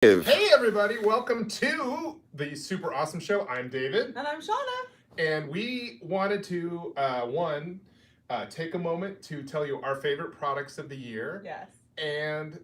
Hey everybody, welcome to the Super Awesome Show. I'm David. And I'm Shana. And we wanted to, take a moment to tell you our favorite products of the year. Yes. And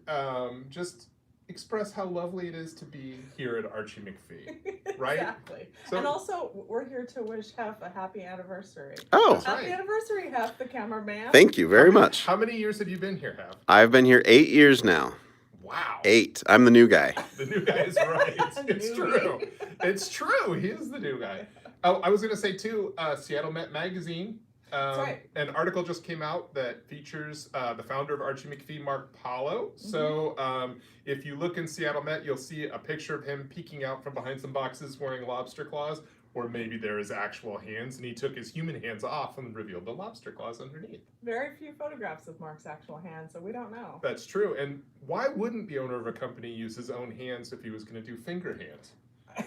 just express how lovely it is to be here at Archie McPhee. Right? Exactly. So, and also, we're here to wish Hef a happy anniversary. Oh, That's Happy right. anniversary, Hef, the cameraman. Thank you very much. How many years have you been here, Hef? I've been here 8 years now. Wow. 8. I'm the new guy. The new guy is right. It's true. It's true. He is the new guy. Oh, I was going to say, too, Seattle Met Magazine. That's right. An article just came out that features the founder of Archie McPhee, Mark Paulo. Mm-hmm. So if you look in Seattle Met, you'll see a picture of him peeking out from behind some boxes wearing lobster claws. Or maybe there is actual hands, and he took his human hands off and revealed the lobster claws underneath. Very few photographs of Mark's actual hand, so we don't know. That's true. And why wouldn't the owner of a company use his own hands if he was going to do finger hands? I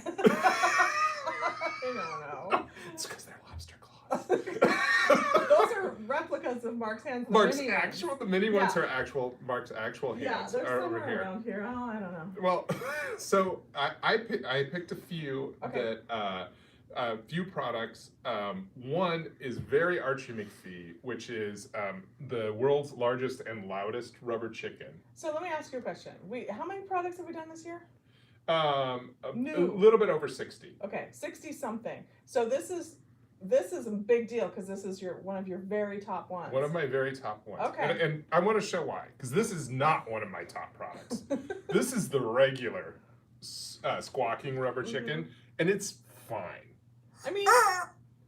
don't know. It's because they're lobster claws. Those are replicas of Mark's hands. The mini ones are Mark's actual hands. Yeah, they're are over somewhere here. around here. Oh, I don't know. Well, so I picked a few Okay. that few products. One is very Archie McPhee, which is the world's largest and loudest rubber chicken. So let me ask you a question. How many products have we done this year? A New. little bit over 60. Okay, 60 something. So this is a big deal because this is one of your very top ones. One of my very top ones. Okay. And I want to show why, because this is not one of my top products. This is the regular squawking rubber chicken, and it's fine. I mean,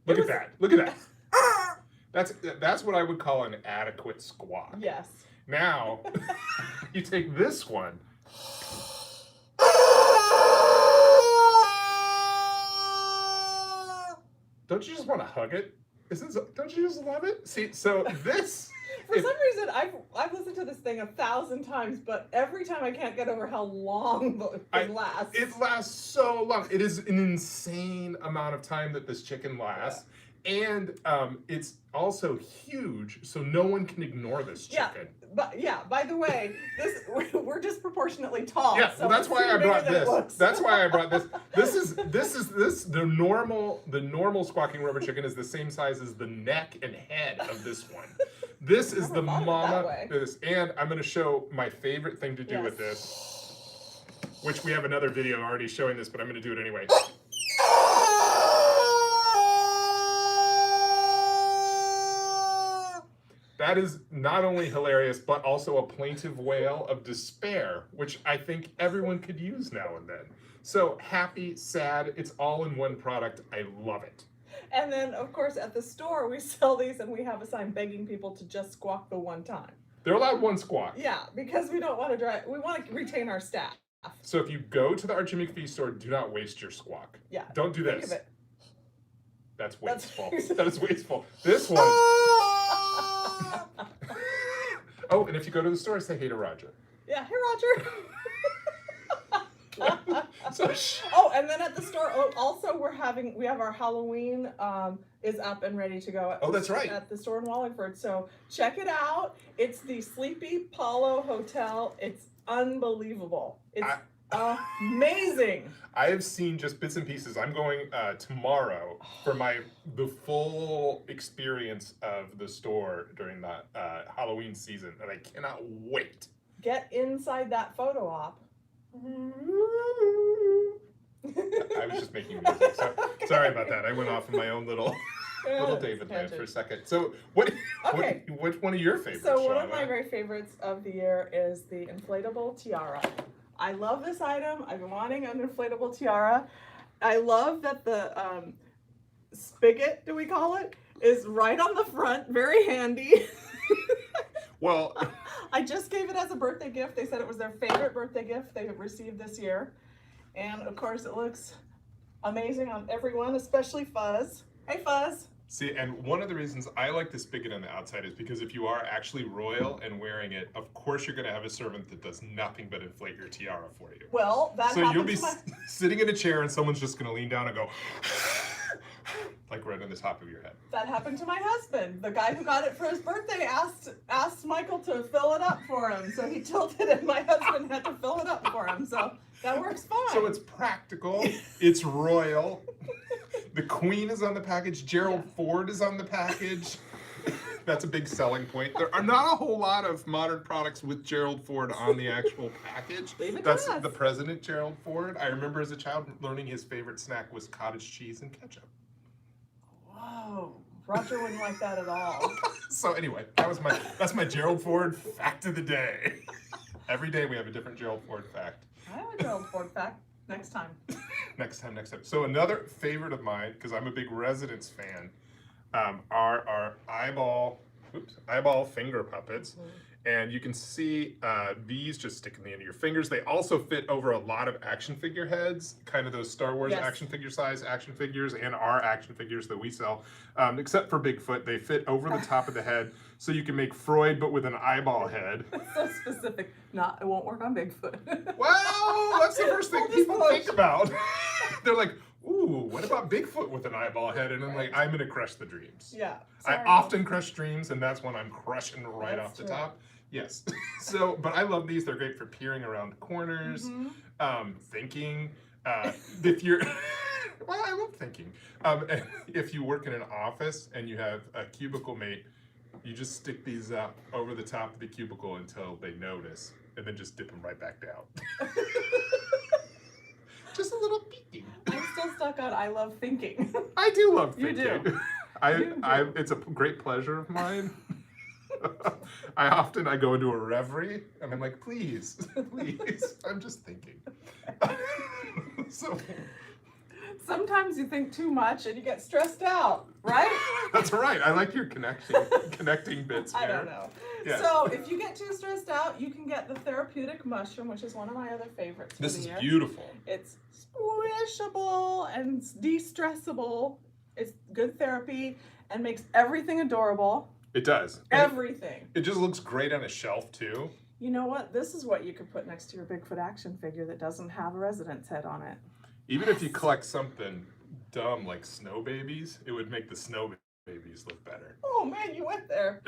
Look at that. Look at that. That's what I would call an adequate squawk. yes. Now, you take this one. Don't you just want to hug it? Don't you just love it? See, so this. For some reason, I've listened to this thing 1,000 times, but every time I can't get over how long the thing lasts. It lasts so long. It is an insane amount of time that this chicken lasts. Yeah. And it's also huge, so no one can ignore this chicken. By the way, we're disproportionately tall. Yeah, so well, that's why I brought this. That's why I brought this. This is the normal squawking rubber chicken is the same size as the neck and head of this one. This is the mama. And I'm going to show my favorite thing to do with this, which we have another video already showing this, but I'm going to do it anyway. That is not only hilarious, but also a plaintive wail of despair, which I think everyone could use now and then. So happy, sad, it's all in one product. I love it. And then, of course, at the store, we sell these and we have a sign begging people to just squawk the one time. They're allowed one squawk. Yeah, because we don't want to we want to retain our staff. So if you go to the Archie McPhee store, do not waste your squawk. Yeah. Don't do Think this. of it. That's wasteful. That is wasteful. This one. Oh, and if you go to the store, say hey to Roger. Yeah, hey Roger. And then at the store, also we have our Halloween is up and ready to go. That's right. At the store in Wallingford. So check it out. It's the Sleepy Paulo Hotel. It's unbelievable. It's amazing. I have seen just bits and pieces. I'm going tomorrow for the full experience of the store during the Halloween season, and I cannot wait. Get inside that photo op. I was just making music. Sorry about that. I went off on my own little David land for a second. So which one of your favorites? So one of my very favorites of the year is the inflatable tiara. I love this item. I've been wanting an inflatable tiara. I love that the spigot, do we call it, is right on the front. Very handy. Well, I just gave it as a birthday gift. They said it was their favorite birthday gift they received this year. And of course it looks amazing on everyone, especially Fuzz. Hey Fuzz. see, and one of the reasons I like the spigot on the outside is because if you are actually royal and wearing it, of course you're going to have a servant that does nothing but inflate your tiara for you. Well, that so you'll be to my... sitting in a chair and someone's just going to lean down and go like right on the top of your head. That happened to my husband. The guy who got it for his birthday asked Michael to fill it up for him. So he tilted and my husband had to fill it up for him. So That works fine. So it's practical. It's royal. The Queen is on the package. Gerald Ford is on the package. That's a big selling point. There are not a whole lot of modern products with Gerald Ford on the actual package. That's the President Gerald Ford. I remember as a child learning his favorite snack was cottage cheese and ketchup. Whoa, Roger wouldn't like that at all. So anyway, that's my Gerald Ford fact of the day. Every day we have a different Gerald Ford fact. I have a Gerald Ford fact. Next time. Next time. So another favorite of mine, because I'm a big Residence fan, are our eyeball finger puppets. And you can see these just stick in the end of your fingers. They also fit over a lot of action figure heads, kind of those Star Wars action figure size action figures and our action figures that we sell. Except for Bigfoot, they fit over the top of the head, so you can make Freud but with an eyeball head. So specific. It won't work on Bigfoot. Well, that's the first thing people think about. They're like, ooh, what about Bigfoot with an eyeball head? And I'm like, I'm gonna crush the dreams. Yeah. I often crush dreams, and that's when I'm crushing right off the top. Yes. So, but I love these. They're great for peering around corners, thinking. If you're, well, I love thinking. If you work in an office and you have a cubicle mate, you just stick these up over the top of the cubicle until they notice, and then just dip them right back down. Just a little peeking. I'm still stuck on I love thinking. I do love thinking. You do. It's a great pleasure of mine. I go into a reverie and I'm like, please, I'm just thinking. So sometimes you think too much and you get stressed out, right? That's right. I like your connecting bits here. I don't know. Yes. So if you get too stressed out, you can get the therapeutic mushroom, which is one of my other favorites. This is beautiful. It's squishable and de-stressable. It's good therapy and makes everything adorable. It does. Everything. It just looks great on a shelf too. You know what? This is what you could put next to your Bigfoot action figure that doesn't have a residence head on it. Even if you collect something dumb like snow babies, it would make the snow babies look better. Oh man, you went there.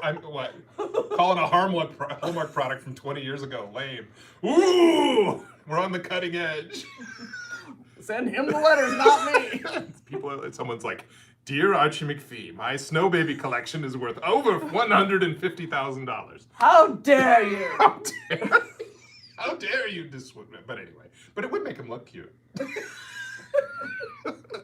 I'm what? Calling a Hallmark product from 20 years ago lame. Ooh, we're on the cutting edge. Send him the letters, not me. Someone's like, "Dear Archie McPhee, my snow baby collection is worth over $150,000. How dare you? How dare you dissuade me?" But anyway, it would make him look cute.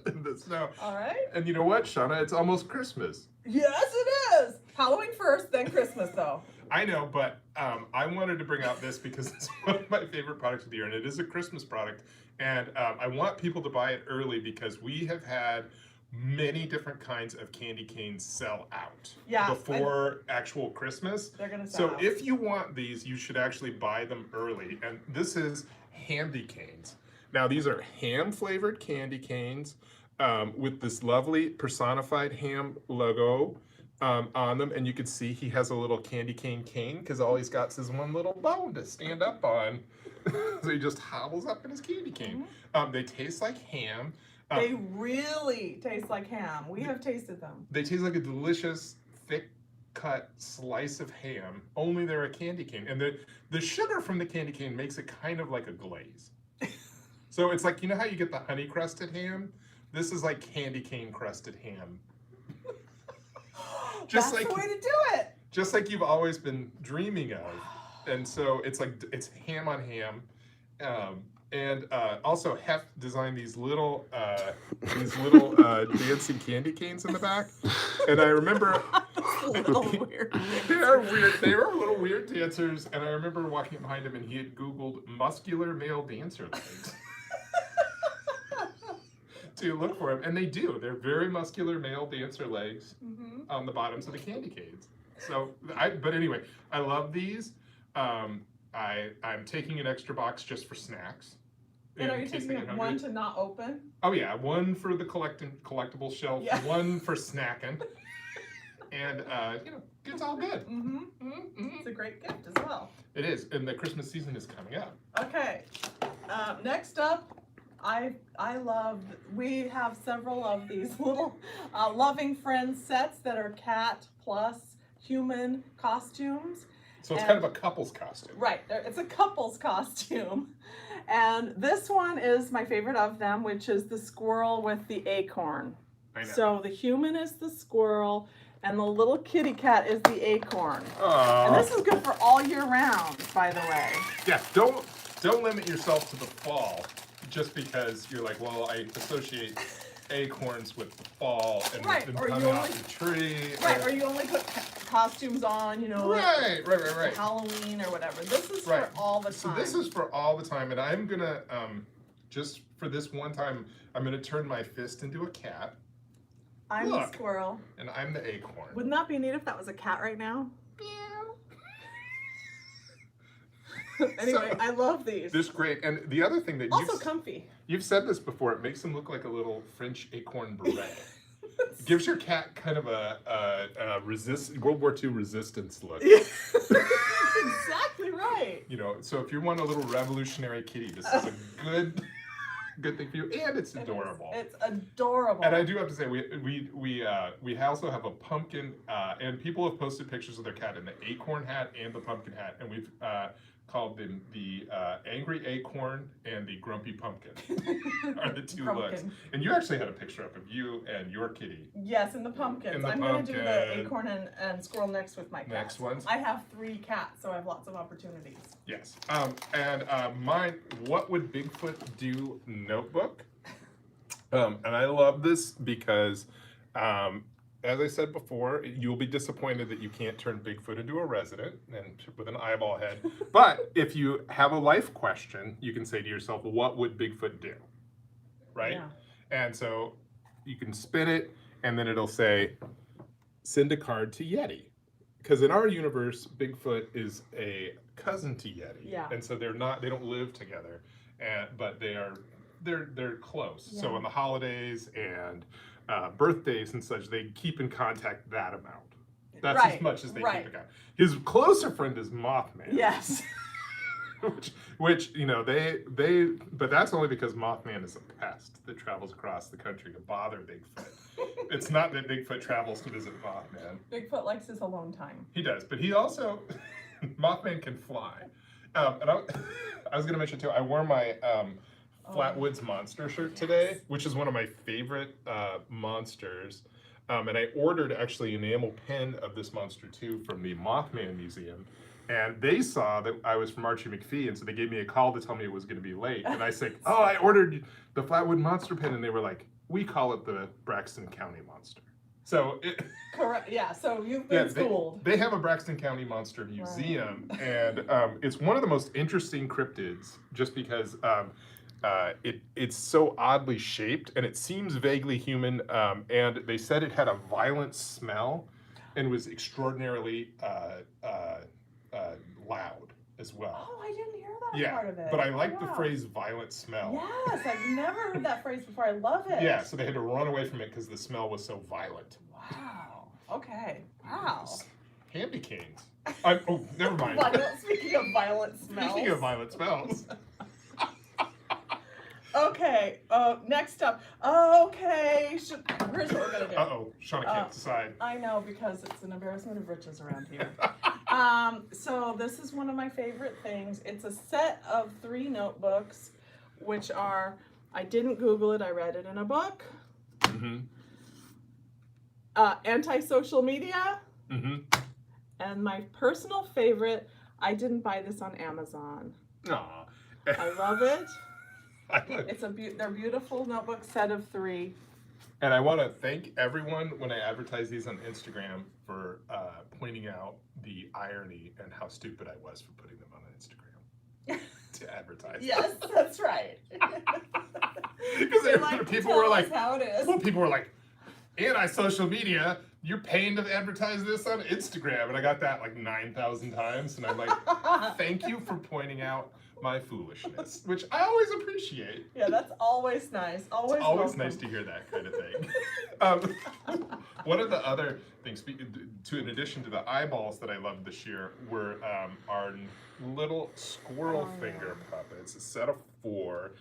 In the snow. All right. And you know what, Shana? It's almost Christmas. Yes, it is. Halloween first, then Christmas, though. I know, but I wanted to bring out this because it's one of my favorite products of the year, and it is a Christmas product. And I want people to buy it early because we have had many different kinds of candy canes sell out before actual Christmas. They're gonna sell out. So if you want these, you should actually buy them early. And this is Handy Canes. Now these are ham-flavored candy canes with this lovely personified ham logo on them. And you can see he has a little candy cane because all he's got is one little bone to stand up on. So he just hobbles up in his candy cane. They taste like ham. They really taste like ham. We have tasted them. They taste like a delicious, thick-cut slice of ham, only they're a candy cane. And the sugar from the candy cane makes it kind of like a glaze. So it's like, you know how you get the honey-crusted ham? This is like candy cane-crusted ham. That's the way to do it! Just like you've always been dreaming of. And so it's like, it's ham on ham. And also Hef designed these little dancing candy canes in the back. And I remember weird. They are weird. They were little weird dancers. And I remember walking behind him and he had Googled muscular male dancer legs to look for him. And they do. They're very muscular male dancer legs on the bottoms of the candy canes. So, but anyway, I love these. I'm taking an extra box just for snacks. And are you taking one to not open? Oh yeah, one for the collectible shelf, one for snacking, and it's all good. It's a great gift as well. It is, and the Christmas season is coming up. Okay, next up, we have several of these little loving friends sets that are cat plus human costumes. So it's kind of a couple's costume. Right, it's a couple's costume. And this one is my favorite of them, which is the squirrel with the acorn. I know. So the human is the squirrel, and the little kitty cat is the acorn. Aww. And this is good for all year round, by the way. Yeah, don't limit yourself to the fall just because you're like, well, I associate acorns with the fall and Right, them or you coming only- off the tree. Right, or you only put costumes on, you know, Right. Halloween or whatever. This is Right. for all the So time. this is for all the time, and I'm gonna just for this one time, I'm gonna turn my fist into a cat, I'm Look. the squirrel. and I'm the acorn. Wouldn't that be neat if that was a cat right now? Anyway, So- I love these. This great, and the other thing that Also comfy. you've said this before, it makes them look like a little French acorn beret. It gives your cat kind of a World War II resistance look. Yeah. Exactly right. You know, so if you want a little revolutionary kitty, this is a good thing for you, and it's adorable. It's adorable. And I do have to say, we also have a pumpkin, and people have posted pictures of their cat in the acorn hat and the pumpkin hat, and we've called them the angry acorn and the grumpy pumpkin are the two looks. Pumpkin. And you actually had a picture up of you and your kitty. Yes, and the pumpkins. And the I'm going to do the pumpkin. acorn and squirrel next with my cats. Next ones? I have 3 cats, so I have lots of opportunities. Yes. And mine, What Would Bigfoot Do notebook. And I love this because, as I said before, you'll be disappointed that you can't turn Bigfoot into a resident and with an eyeball head. But if you have a life question, you can say to yourself, what would Bigfoot do? Right? Yeah. And so you can spin it, and then it'll say, send a card to Yeti. Because in our universe, Bigfoot is a cousin to Yeti. Yeah. And so they don't live together, but they're close. Yeah. So on the holidays and birthdays and such, they keep in contact that amount. That's Right, as much as they right. keep in contact. His closer friend is Mothman. Yes. which you know but that's only because Mothman is a pest that travels across the country to bother Bigfoot. It's not that Bigfoot travels to visit Mothman. Bigfoot likes his alone time. He does, but he also Mothman can fly. And I was going to mention too, I wore my Flatwoods Monster shirt today, which is one of my favorite monsters. And I ordered actually an enamel pen of this monster too from the Mothman Museum. And they saw that I was from Archie McPhee, and so they gave me a call to tell me it was going to be late. And I said, oh, I ordered the Flatwood Monster pen. And they were like, we call it the Braxton County Monster. So Correct. Yeah. So you've been schooled. They have a Braxton County Monster Museum, and it's one of the most interesting cryptids just because it's so oddly shaped, and it seems vaguely human, and they said it had a violent smell and was extraordinarily loud as well. Oh, I didn't hear that part of it. But I like the Wow. phrase violent smell. Yes, I've never heard that phrase before. I love it. Yeah, so they had to run away from it because the smell was so violent. Wow. Okay. Wow. Candy canes. Never mind. Speaking of violent smells. Speaking of violent smells. Okay. Next up. Okay. Here's what we're gonna do. Uh-oh. Shana can't decide. I know, because it's an embarrassment of riches around here. So this is one of my favorite things. It's a set of 3 notebooks, which are, I didn't Google it, I read it in a book. Mm-hmm. Anti-social media. Mm-hmm. And my personal favorite, I didn't buy this on Amazon. Aw. I love it. Look. It's they're beautiful notebook set of 3. And I want to thank everyone when I advertise these on Instagram for pointing out the irony and how stupid I was for putting them on Instagram to advertise. Yes, that's right. Because people were like, how it is. well, people were like, anti-social media, you're paying to advertise this on Instagram. And I got that like 9,000 times. And I'm like, thank you for pointing out my foolishness, which I always appreciate. Yeah, that's always nice. Always It's always welcome. nice to hear that kind of thing. One of the other things, in addition to the eyeballs that I loved this year, were our little squirrel finger puppets, a set of 4.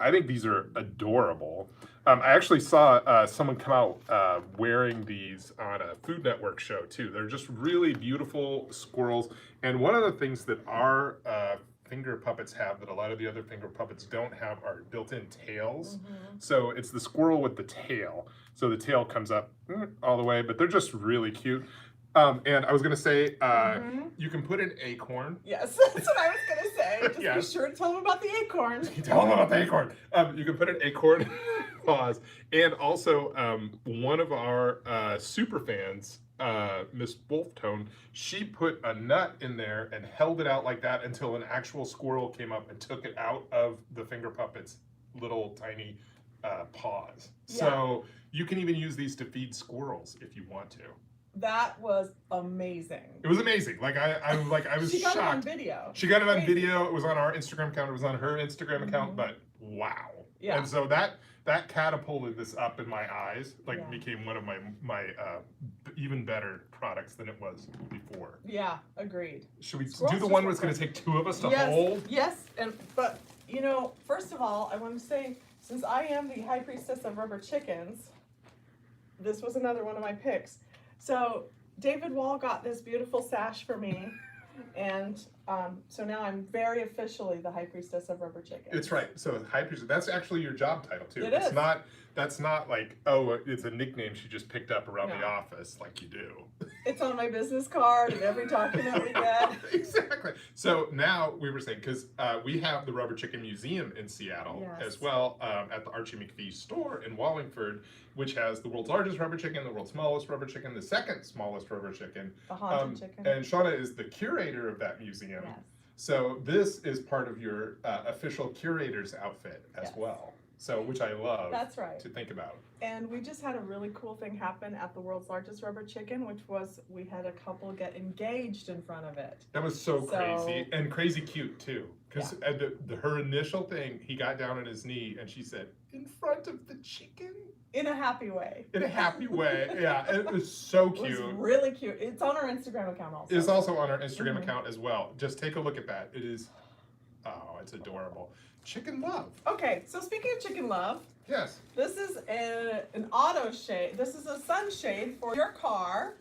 I think these are adorable. I actually saw someone come out wearing these on a Food Network show too. They're just really beautiful squirrels. And one of the things that our finger puppets have that a lot of the other finger puppets don't have are built-in tails. So it's the squirrel with the tail. So the tail comes up all the way, but they're just really cute. And I was gonna say, you can put an acorn. Yes, that's what I was gonna say. Just be sure to tell them about the acorn. Tell them about the acorn. You can put an acorn paws. And also, one of our super fans, Miss Wolftone, she put a nut in there and held it out like that until an actual squirrel came up and took it out of the finger puppet's little tiny paws. Yeah. So you can even use these to feed squirrels if you want to. That was amazing. It was amazing. Like I was she got shocked. It on video. She got it on video. It was on our Instagram account. It was on her Instagram account. But wow. Yeah. And so that catapulted this up in my eyes. Like became one of my even better products than it was before. Yeah, agreed. Should we do the one where it's going to take 2 of us to hold? Yes. But you know, first of all, I want to say, since I am the high priestess of rubber chickens, this was another one of my picks. So David Wall got this beautiful sash for me, and so now I'm very officially the high priestess of rubber chicken. It's right. So high priestess, that's actually your job title too. It is. That's not like, oh, it's a nickname she just picked up around the office like you do. It's on my business card and every document we get. Exactly. So now we were saying, because we have the Rubber Chicken Museum in Seattle as well, at the Archie McPhee store in Wallingford, which has the world's largest rubber chicken, the world's smallest rubber chicken, the second smallest rubber chicken. The haunted chicken. And Shana is the curator of that museum. Yes. So this is part of your official curator's outfit as well. So, which I love. That's right. To think about. And we just had a really cool thing happen at the world's largest rubber chicken, which was we had a couple get engaged in front of it. That was so crazy and crazy cute too. Because her initial thing, he got down on his knee and she said, "In front of the chicken." In a happy way. In a happy way, yeah. It was so cute. It was really cute. It's on our Instagram account also. It's also on our Instagram account as well. Just take a look at that. It is, it's adorable. Chicken love. Okay, so speaking of chicken love. Yes. This is an auto shade. This is a sunshade for your car.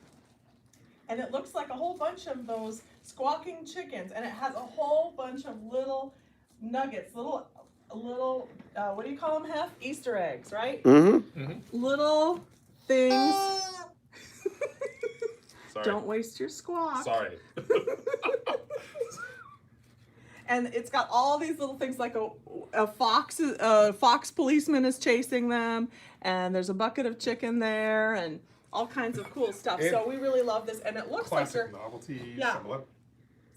And it looks like a whole bunch of those squawking chickens. And it has a whole bunch of little nuggets, little what do you call them, Hef? Easter eggs, right? Little things. Sorry. Don't waste your squawk. Sorry. And it's got all these little things like a fox policeman is chasing them, and there's a bucket of chicken there, and all kinds of cool stuff. And so we really love this, and it looks like you're novelty. Yeah.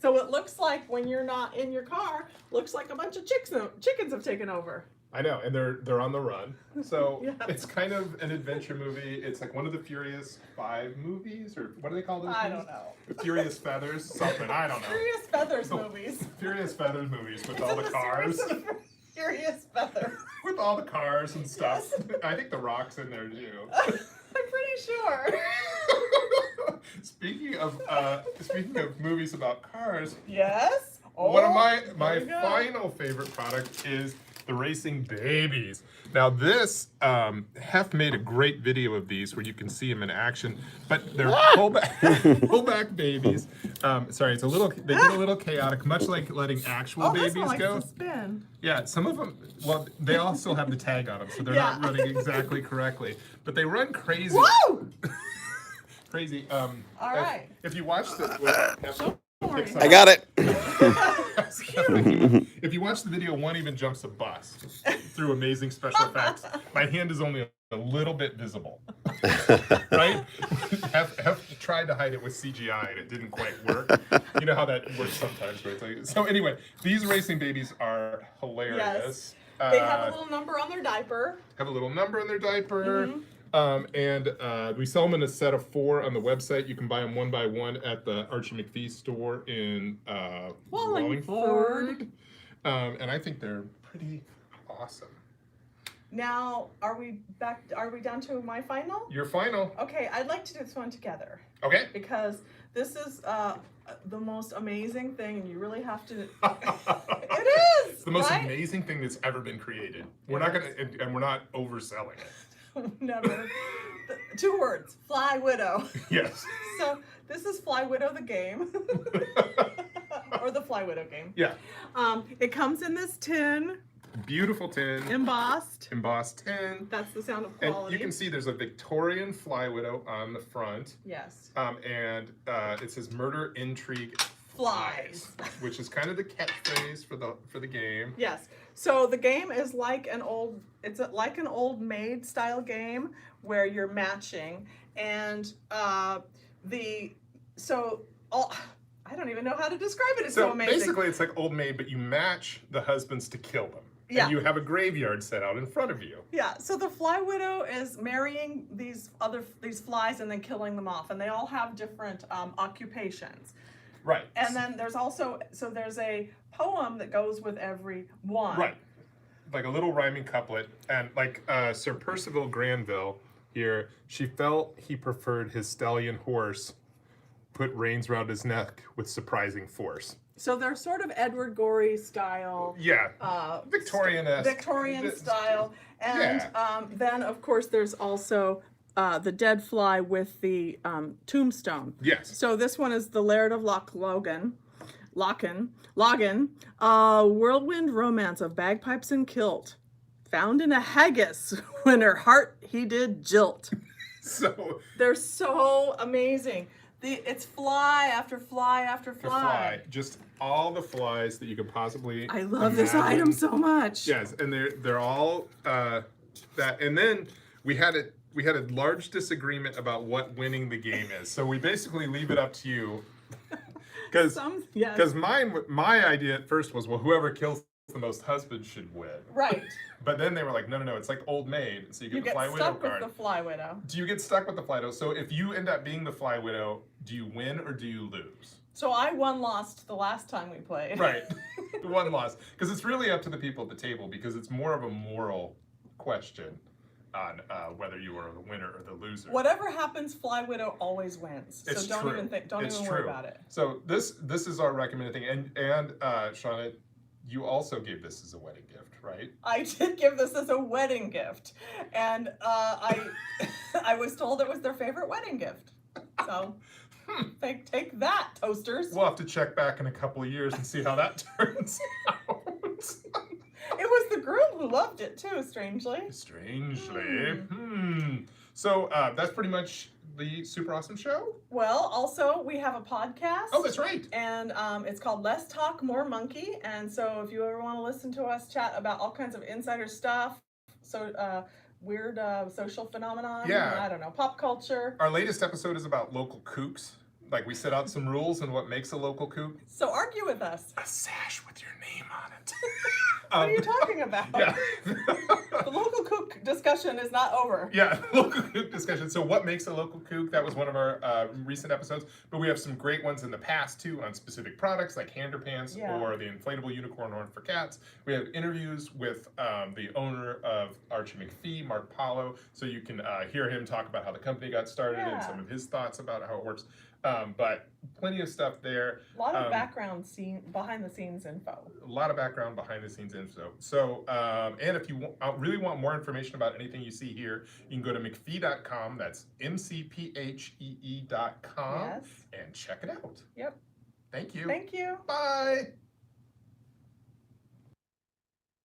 So it looks like when you're not in your car, looks like a bunch of chickens have taken over. I know, and they're on the run. So it's kind of an adventure movie. It's like one of the Furious 5 movies, or what do they call those? I don't know. Furious Feathers, something. I don't know. Furious Feathers movies. Furious Feathers movies with all the cars. Furious Feathers. With all the cars and stuff. Yes. I think The Rock's in there too. I'm pretty sure. Speaking of movies about cars. Yes. One of my final favorite product is the Racing Babies. Now this, Hef made a great video of these where you can see them in action, but they're pullback babies. Sorry, they get a little chaotic, much like letting actual babies this one go. likes to spin. Yeah, some of them, well, they all still have the tag on them, so they're not running exactly correctly, but they run crazy. Whoa! Crazy. All right. If you watch the... I got it. If you watch the video, one even jumps a bus through amazing special effects. My hand is only a little bit visible. Right? Hef tried to hide it with CGI and it didn't quite work. You know how that works sometimes, right? So anyway, these Racing Babies are hilarious. Yes. They have a little number on their diaper. And we sell them in a set of 4 on the website. You can buy them one by one at the Archie McPhee store in Wallingford. And I think they're pretty awesome. Now, are we down to my final? Your final. Okay, I'd like to do this one together. Okay. Because this is the most amazing thing, and you really have to. It is. It's the most right? amazing thing that's ever been created. We're not gonna, and we're not overselling it. Never. 2 words: Fly Widow. Yes. So this is Fly Widow the game, or the Fly Widow game. Yeah. It comes in this tin. Beautiful tin. Embossed. Embossed tin. That's the sound of quality. And you can see there's a Victorian fly widow on the front. Yes. And it says murder, intrigue, Flies. which is kind of the catchphrase for the game. Yes. So the game is like an old maid style game where you're matching, and I don't even know how to describe it. It's so amazing. Basically, it's like Old Maid, but you match the husbands to kill them. Yeah. And you have a graveyard set out in front of you. Yeah. So the Fly Widow is marrying these flies and then killing them off, and they all have different occupations. Right. And then there's a poem that goes with every one. Right. Like a little rhyming couplet, and like Sir Percival Granville here, she felt he preferred his stallion horse, put reins round his neck with surprising force. So they're sort of Edward Gorey style. Yeah. Victorian-esque. Victorian style. And then, of course, there's also the dead fly with the tombstone. Yes. So this one is the Laird of Lochlogan. Whirlwind romance of bagpipes and kilt. Found in a haggis when her heart he did jilt. So they're so amazing. It's fly after fly after fly. Just all the flies that you could possibly I love this item so much. Yes, and they're all that. And then we had a large disagreement about what winning the game is. So we basically leave it up to you. Because my idea at first was, well, whoever kills the most husbands should win. Right. But then they were like, no, it's like Old Maid. So you get the Fly Widow card. With the Fly Widow. Do you get stuck with the Fly Widow? So if you end up being the Fly Widow, do you win or do you lose? So I lost the last time we played. Right. One lost. Because it's really up to the people at the table, because it's more of a moral question on whether you are the winner or the loser. Whatever happens, Fly Widow always wins. So It's don't true. even think. Don't It's even true. worry about it. So this is our recommended thing, and Shana, you also gave this as a wedding gift, right? I did give this as a wedding gift, and I was told it was their favorite wedding gift. So take that, toasters. We'll have to check back in a couple of years and see how that turns out. It was the groom who loved it too, strangely. So that's pretty much the Super Awesome Show. Well, also we have a podcast. Oh, that's right. And it's called Less Talk, More Monkey. And so if you ever want to listen to us chat about all kinds of insider stuff, so weird social phenomenon, I don't know, pop culture. Our latest episode is about local kooks. Like, we set out some rules on what makes a local kook. So argue with us. A sash with your name on it. What are you talking about? Yeah. The local kook discussion is not over. Yeah, local kook discussion. So what makes a local kook? That was one of our recent episodes. But we have some great ones in the past, too, on specific products like Hander Pants or the inflatable unicorn horn for cats. We have interviews with the owner of Archie McPhee, Mark Paulo, so you can hear him talk about how the company got started and some of his thoughts about how it works. But plenty of stuff there. A lot of behind the scenes info. A lot of background behind the scenes info. So, and if you really want more information about anything you see here, you can go to McPhee.com. That's MCPHEE.com. Yes. And check it out. Yep. Thank you. Thank you. Bye.